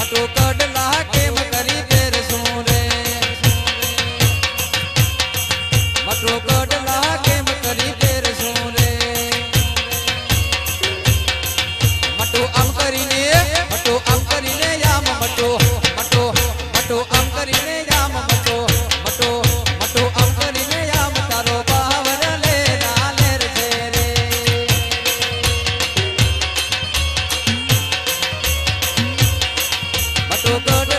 મટો કડલા કેમ કરી તેરસું રે મટો કડલા કેમ કરી તેરસું રે મટો આમ કરીને યામ મટો મટો મટો આમ કરીને યામ મટો મટો મટો આમ કરીને યામ તારો પાવર લે નાલેર છે રે મટો કડ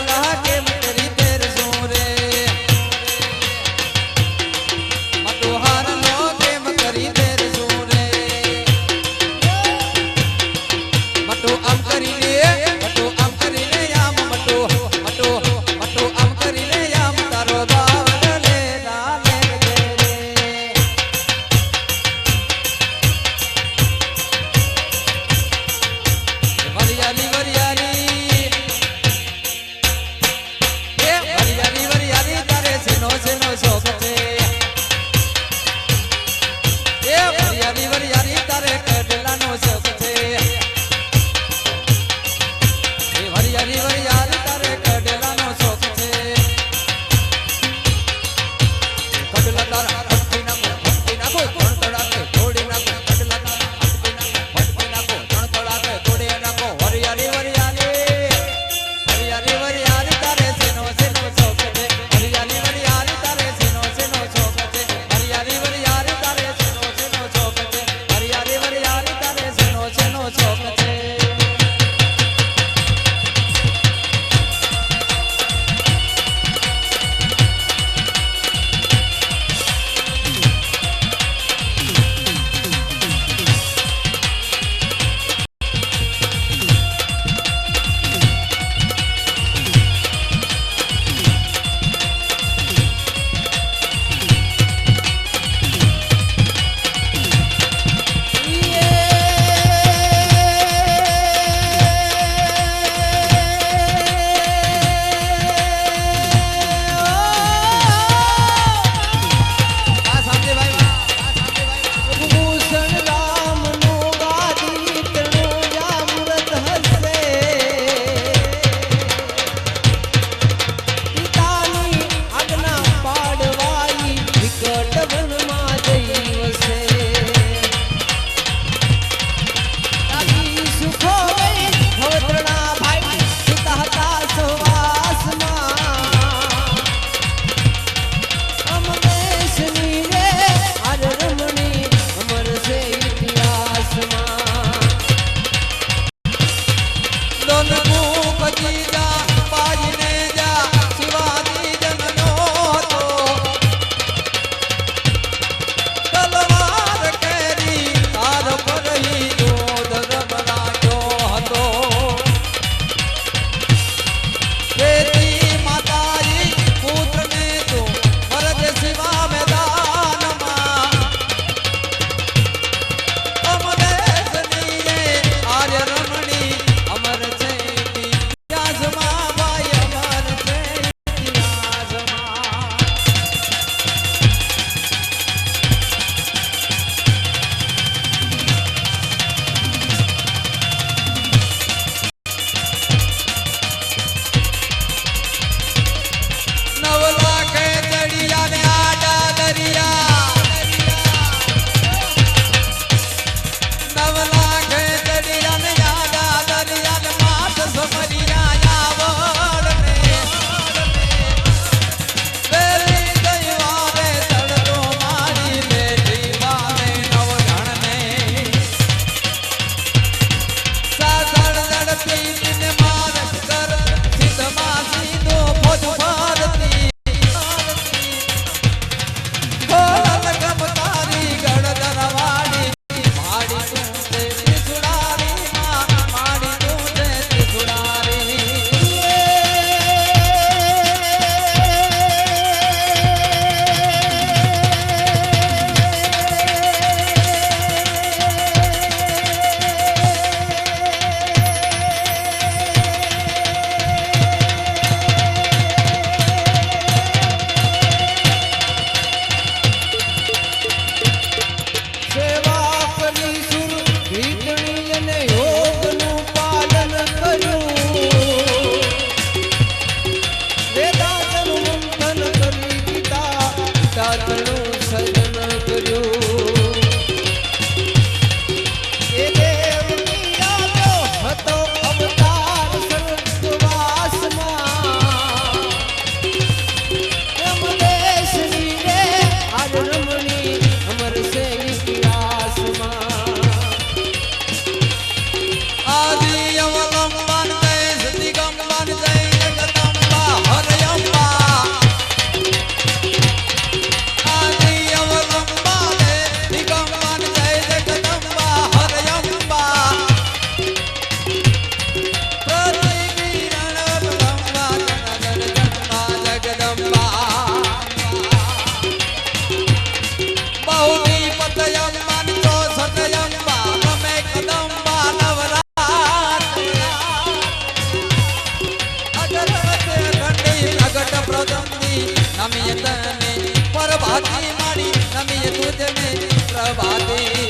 પ્રથમથી નમીએ તને પ્રભાતી માડી નમીએ તુજને પ્રભાતી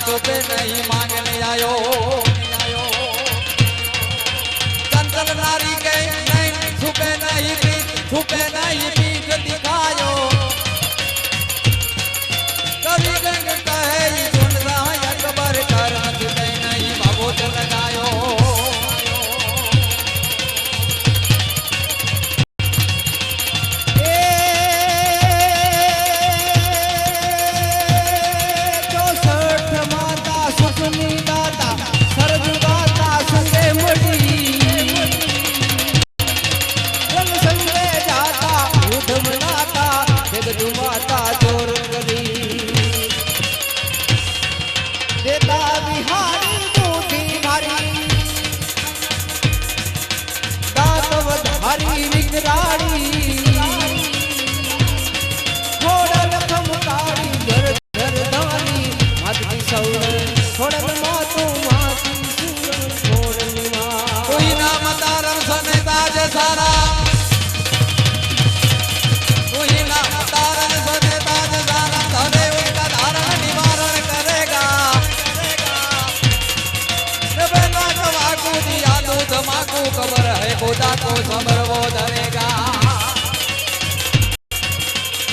छुपे नहीं मांगने आयो चंचल नारी के नहीं छुपे नहीं पीठ दिखायो कभी गंग कहे सुन रहा अकबर कर छुपे नहीं भगवत लगायो खबर है खुदा को समर वो धरेगा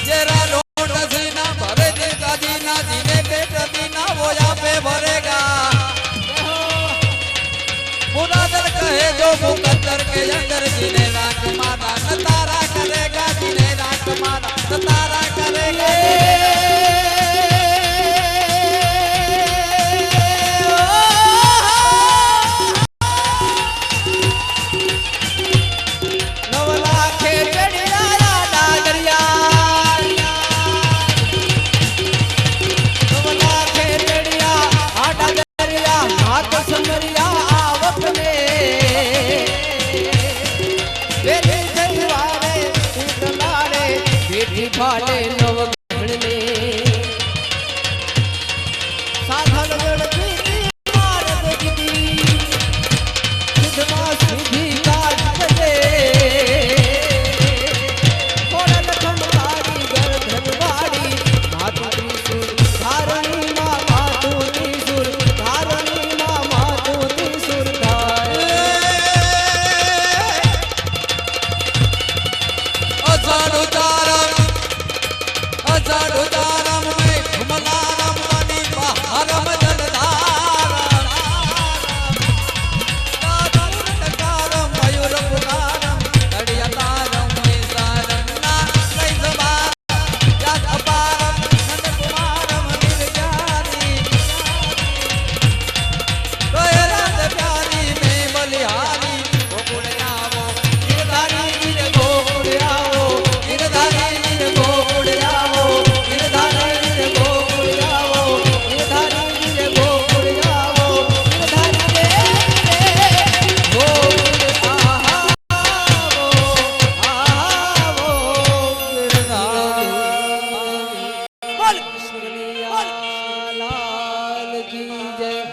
जेरा लोट सीना भरे देगा जीना जीने पेट दीना वो यहाँ पे भरेगा मुरादर कहे जो मुकद्दर के अंदर जीने रात मारा नतारा करेगा जीने रात मारा नतारा करेगा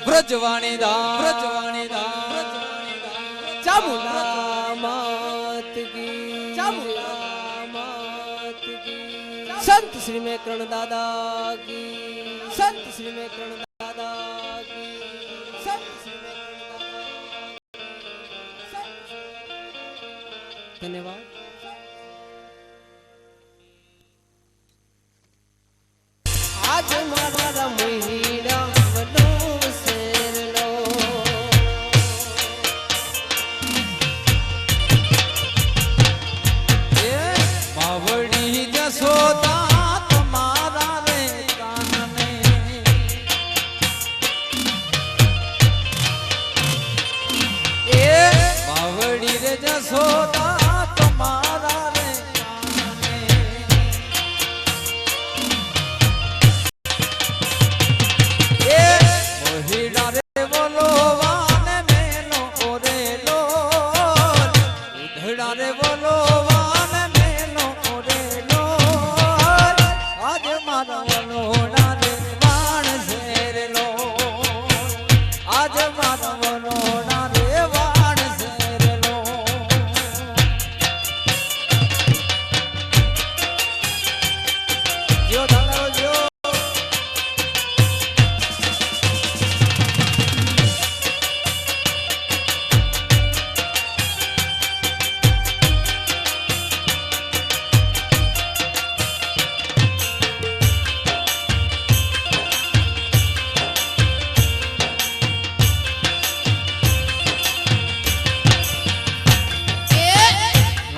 ब्रजवाणी दाम चामुंडा मात की चामुंडा मात संत श्री में कर्ण दादा की, संत श्री में कर्ण दादा की, संत श्री में कर्ण दादा की। धन्यवाद। आज मारा महीना बनो शेर लो, बावड़ी जसोदा तुम्हारा रे कान में, बावड़ी रे जसोदा तुम्हारा रे कान में, मोहिड़ा रे बोलो वान मेलो ओरे लो, उधड़ा रे बोलो वान मेलो ओरे लो, आज मारा वलोड़ा रे वाण शेर लो, आज मारा वलोड़ा रे वाण शेर लो। जियो धालो जियो।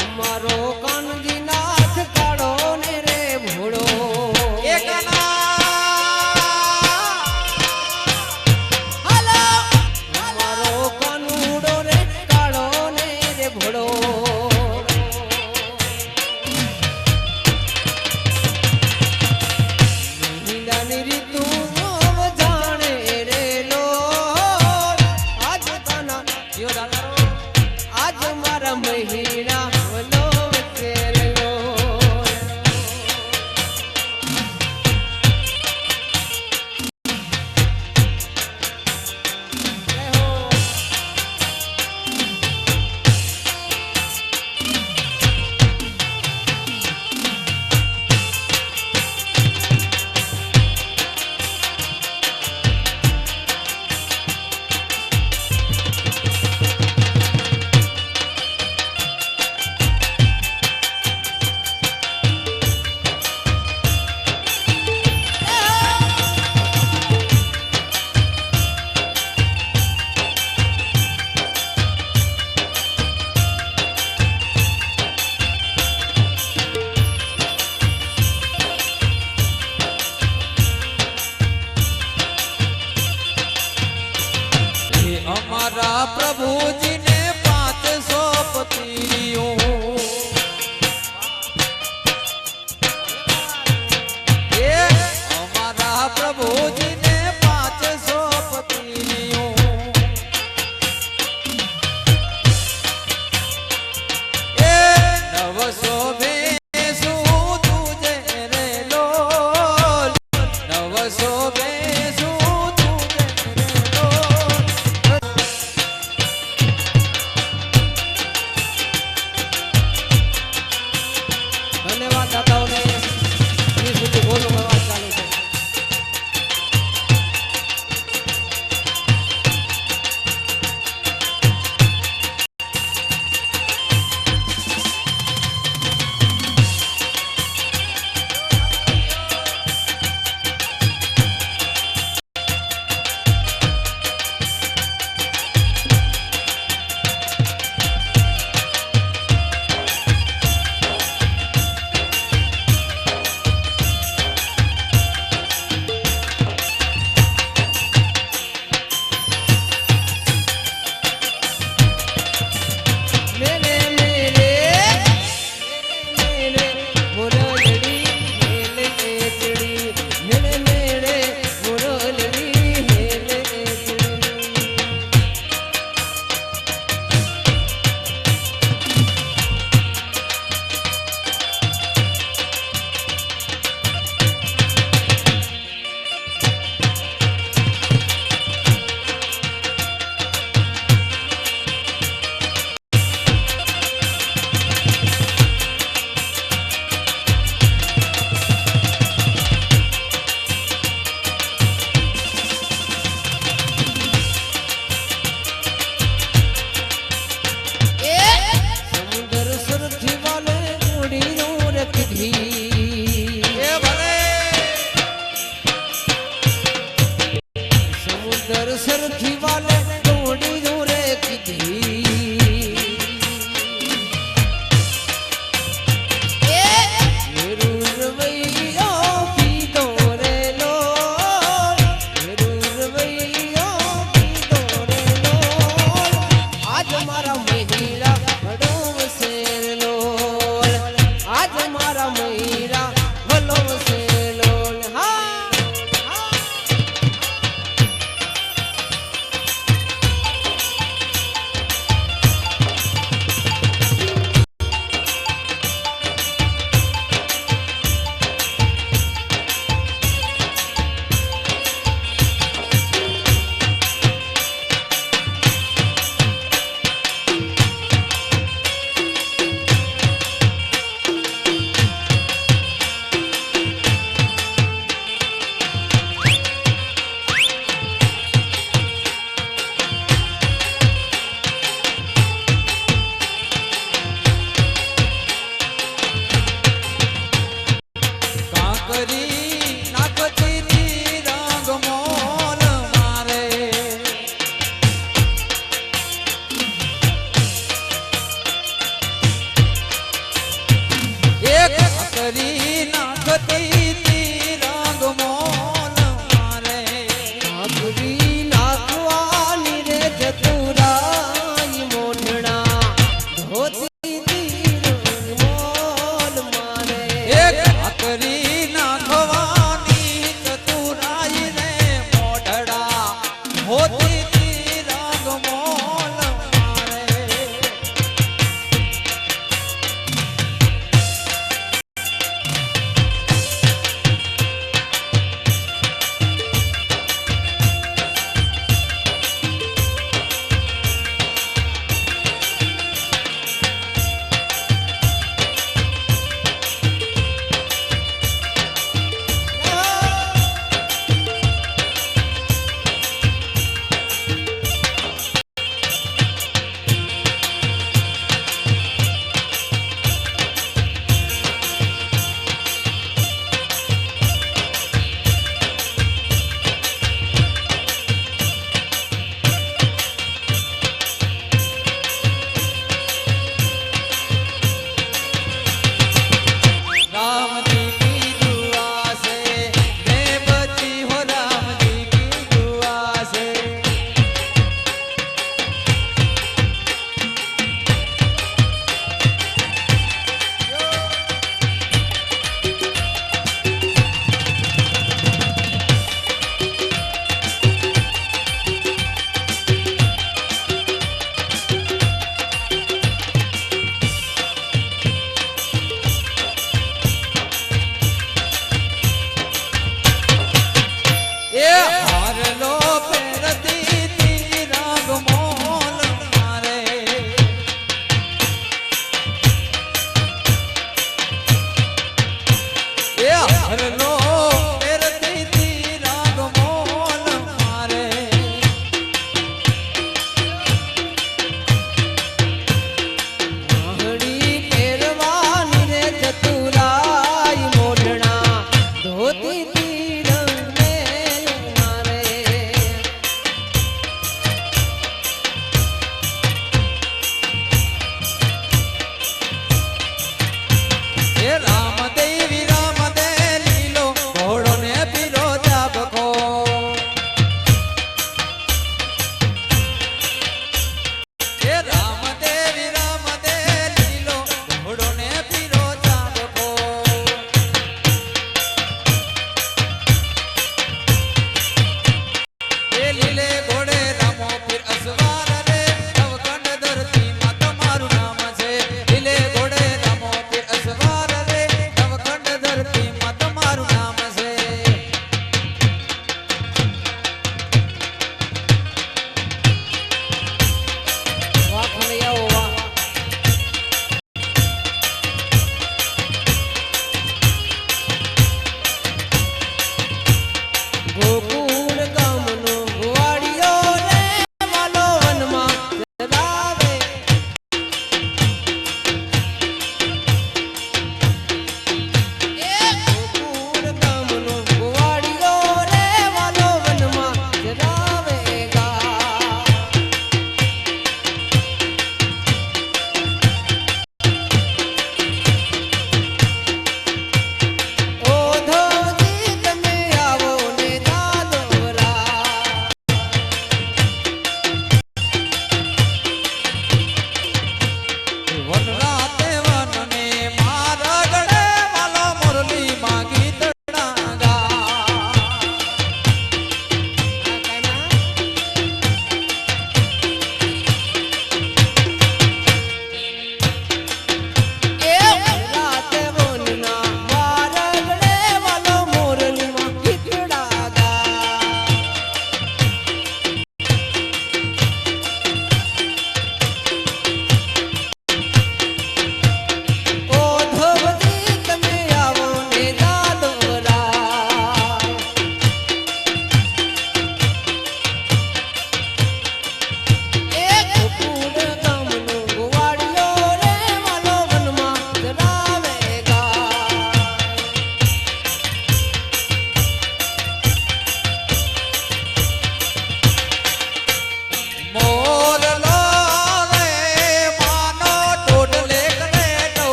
हमारो कानजी नाथ काढ़ो ने रे भोड़ो, एक ना हेलो हमारो कानूड़ो रे काढ़ो ने रे भोड़ो, नींदानी ऋतु मोह जाने रे लो, आज ताना जियो धालो। आज मारा महीना वलो शेर लो। जय हो। हे हमारा प्रभु जी ने 500 पतियों, हे हमारा प्रभु जी ने 500 पतियों, ए 900 बेसू तुझे रे लोल, 900 बेसू तुझे रे लोल। धन्यवाद दाताओने ये સુધી બોલો અવાજ ચાલુ છે। આજ મારા મૈરા ભલો સેલો હા કાંકરી નાખતી તી રંગ મોલ મારે એક કાંકરી નાખતી તી રંગ મોલ મારે આખરી નાખવાની રે ચતુરાઈ મોઢણા ધોતી તીર મોલ મારે એક કાંકરી નાખવાની ચતુરાઈ રે મોઢડા હોતી તી રંગ મોલ મારે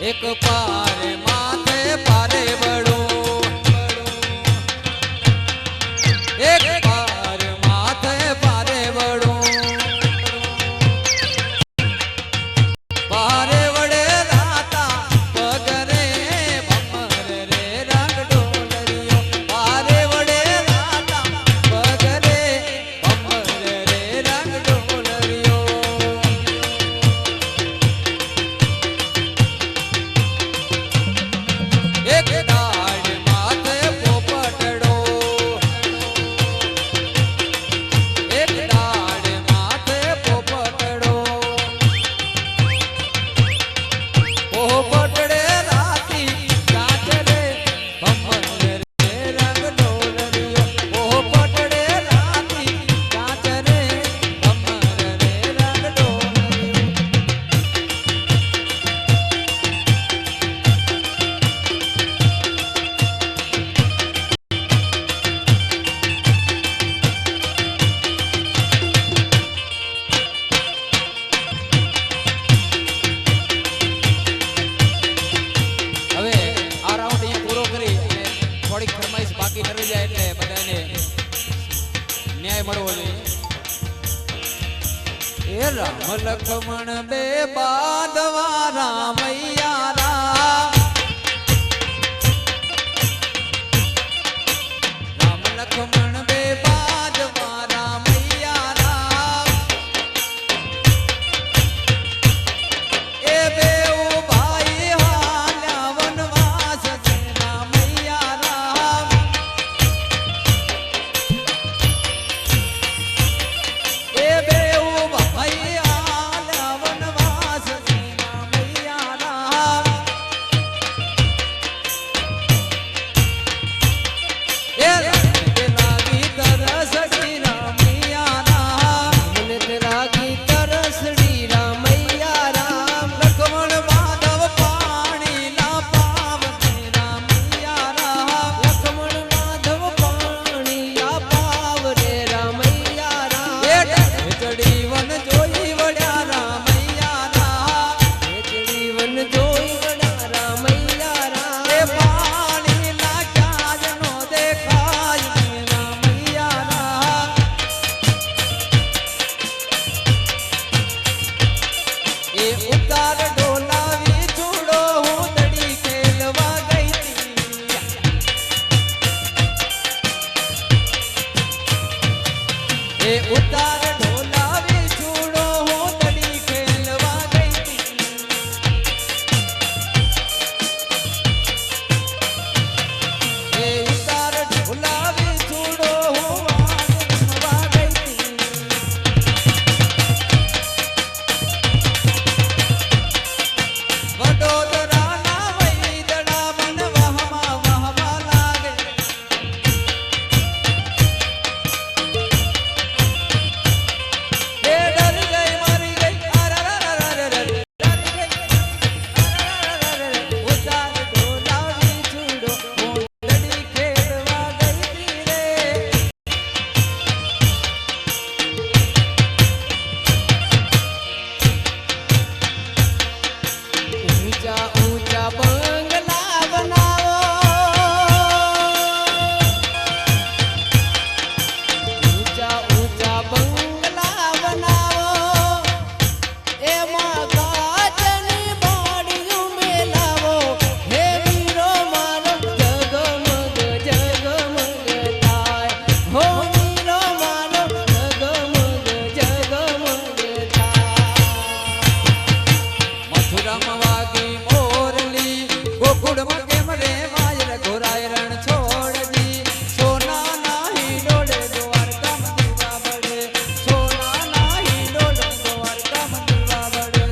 એક પારે માથે પારે બળો એક પાર માથે પારે બળો પારે વડે રાતા પગરે ભમર રે રંગ ડોલરિયો પારે વડે રાતા પગરે ભમર રે રંગ ડોલરિયો એક દાડ માથે પોપટડો એક દાડ માથે પોપટડો પોપટડે રાતી કાચરે ભમર રે રંગ ડોલરિયો પોપટડે રાતી કાચરે ભમર રે રંગ ડોલરિયો હવે આ રાઉન્ડ અહીંયા પૂરો કરી અને થોડીક ફરમાઈશ બાકી ન રહી જાય એટલે બધાને ન્યાય મળવો જોઈએ એ રામ લખમણ બે બાંધવા રામૈયા રામ રામ લખમણ બે બાંધવા રામૈયા રામ એ બેઉ ભાઈ હાલ્યા વનવાસ છે રામૈયા રામ એ બેઉ ભાઈ હાલ્યા વનવાસ છે રામૈયા રામ એ રામને લાગી તરસડી રામૈયા રામ મને તે લાગી તરસડી રામૈયા રામ લખમણ માધવ પાણી ના પાવતે રામૈયા રામ લખમણ માધવ પાણી પાવ રે રામૈયા રામ એ ચડી વન જોઈ વળ્યા રામૈયા રામ વેચડી વન જોઈ વડા રામૈયા રામ એ પાણી ના ક્યાજ નો દેખાય ને રામૈયા રામ એ ઉતાર ડોલાવી છોડો હું દડી ખેલવા ગઈ તી એ ઉતાર ઢોલાવી છોડો હું દડી ખેલવા ગઈ તી એ ઉતાર ઢોલાવી છોડો હું વાગવા ગઈ તી વડોદરાના વૈદડા મન વહવા વહવા લાગે એ ડર ગઈ મરી ગઈ અરરરરરર ડર ગઈ અરરરરરર ઉતાર ઢોલાવી છોડો હું દડી ખેલવા ગઈ તી રે ઊંચા ઊંચા બંગલા બનાવો ઊંચા ઊંચા બંગલા બનાવો એમાં કાચની બાડીઓ મેલાવો હે વીરો મારો જગમગ જગમગ થાય હો વીરો મારો જગમગ જગમગ થાય મથુરામાં વાગી મોરલી ગોકુળમાં કેમ રે વાયર ઘોરાય રણ છોડજી સોના નાહી ડોળે દ્વારકામાં દીવા બળે સોના નાહી ડોળે દ્વારકામાં દીવા બળે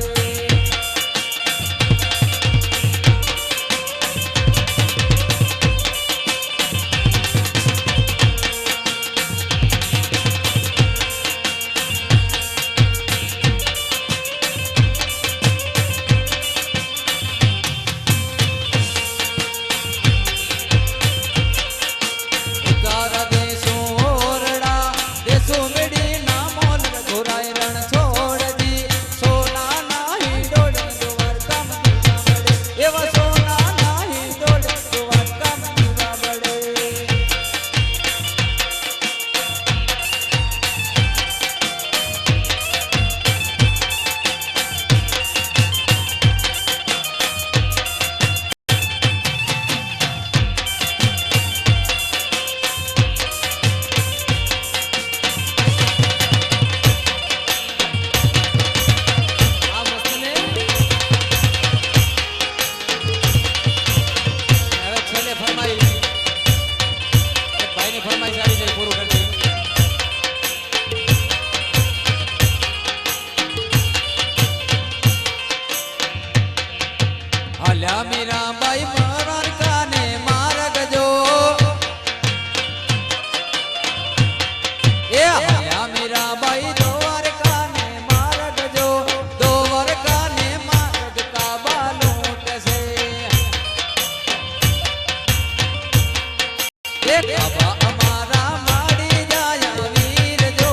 હાલ્યા મીરાબાઈ મરકાને મારગજો એ હાલ્યા મીરાબાઈ દ્વારકાને મારગજો દ્વારકાને મારગતા બાલોટ છે એ કાબા અમારા માડી જાય વીર જો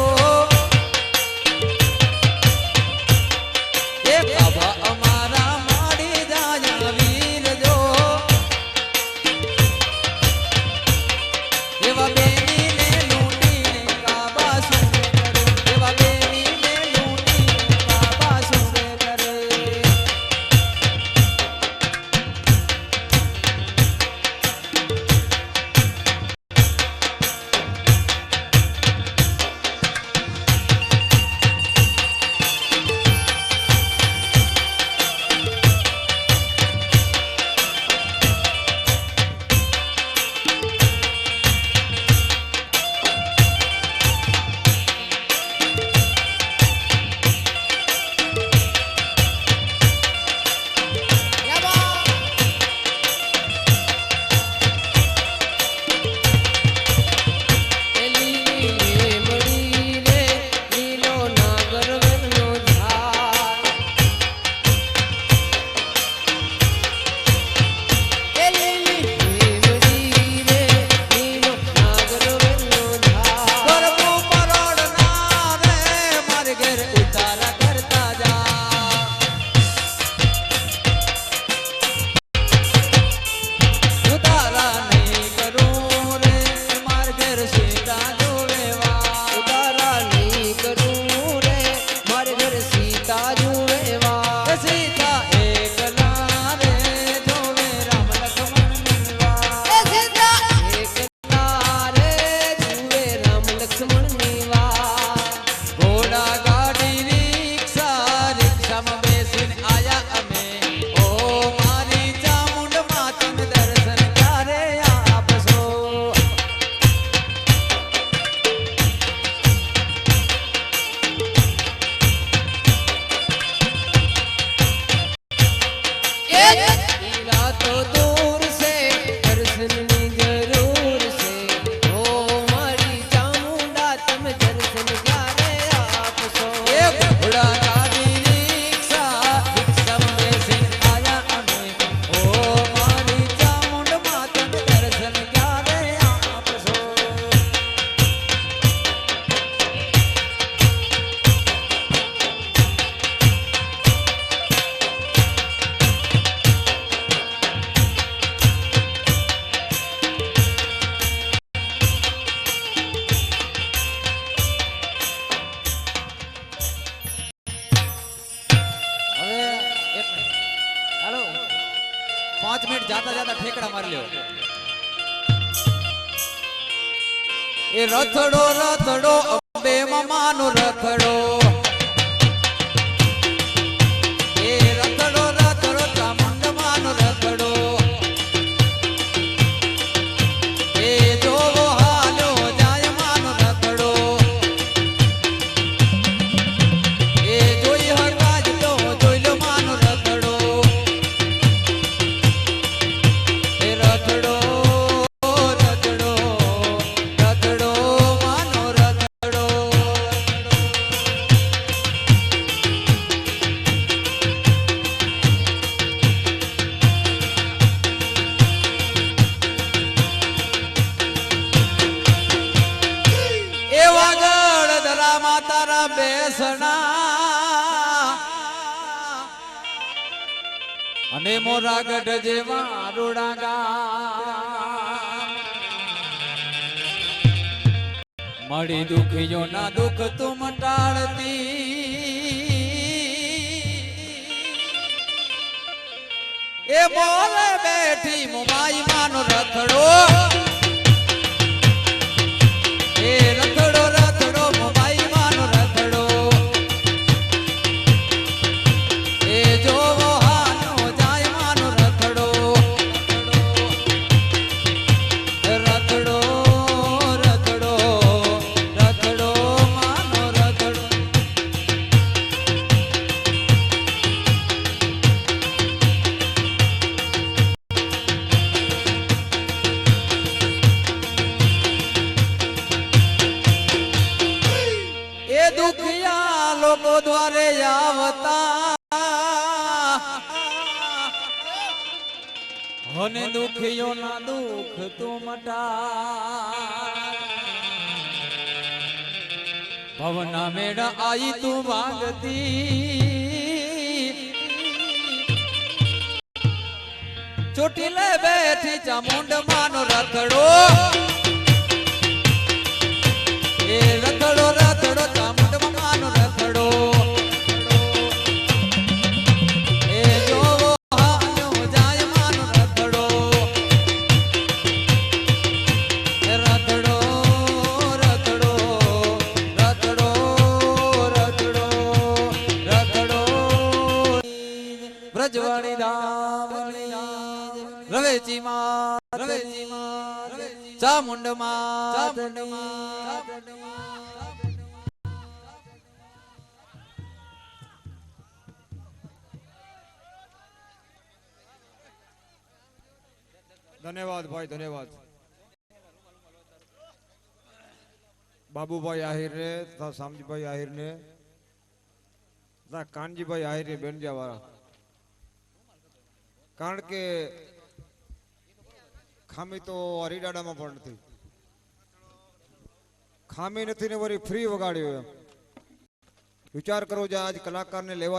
એ કાબા અમારા માડી જાય વીર જો એવા બેનીને લૂંટીને કાબા શું કરે એવા બેનીને લૂંટીને કાબા શું કરે એ રથડો રથડો અંબે મામાનો રથડો એ રથડો રથડો ચામુંડમાનો રથડો એ જોવો હાલ્યો જાય માનો રથડો એ જોઈ હરવાજ તો જોઈ લો માનો રથડો એ રથડો તારા બેસણા અને મોરા ગઢ જેવા રૂડાગા મળી દુખીઓ ના દુઃખ તું મટાડતી એ મોરે બેઠી મોમાઈ માનો રથડો એ રથડો રથડો મોમાઈ માનો રથડો એ જોવો હાનો જાય માનો રથડો રથડો રથડો રથડો માનો રથડો અને દુખિયો ના દુખ તું મટા ભવના મેળા આઈ તું વાગતી ચોટીલે બેઠી ચામુંડ માનો રખડો એ રખડો રખડો ચામુંડ માનો રખડો એ જોવો હાનો જાય માનો રખડો એ રખડો રખડો રખડો રખડો રખડો વ્રજવાણી ધામની રવેચી માં ચામુંડ માં ધન્યવાદ ભાઈ ધન્યવાદ બાબુભાઈ આહિર ને તથા શામજીભાઈ આહિર ને તથા કાનજીભાઈ આહિર ને બેનજા વાળા કારણ કે ખામી તો હરિડાડામાં પણ નથી ખામી નથી ને વળી ફ્રી વગાડ્યો એમ વિચાર કરો જે આજ કલાકારને લેવા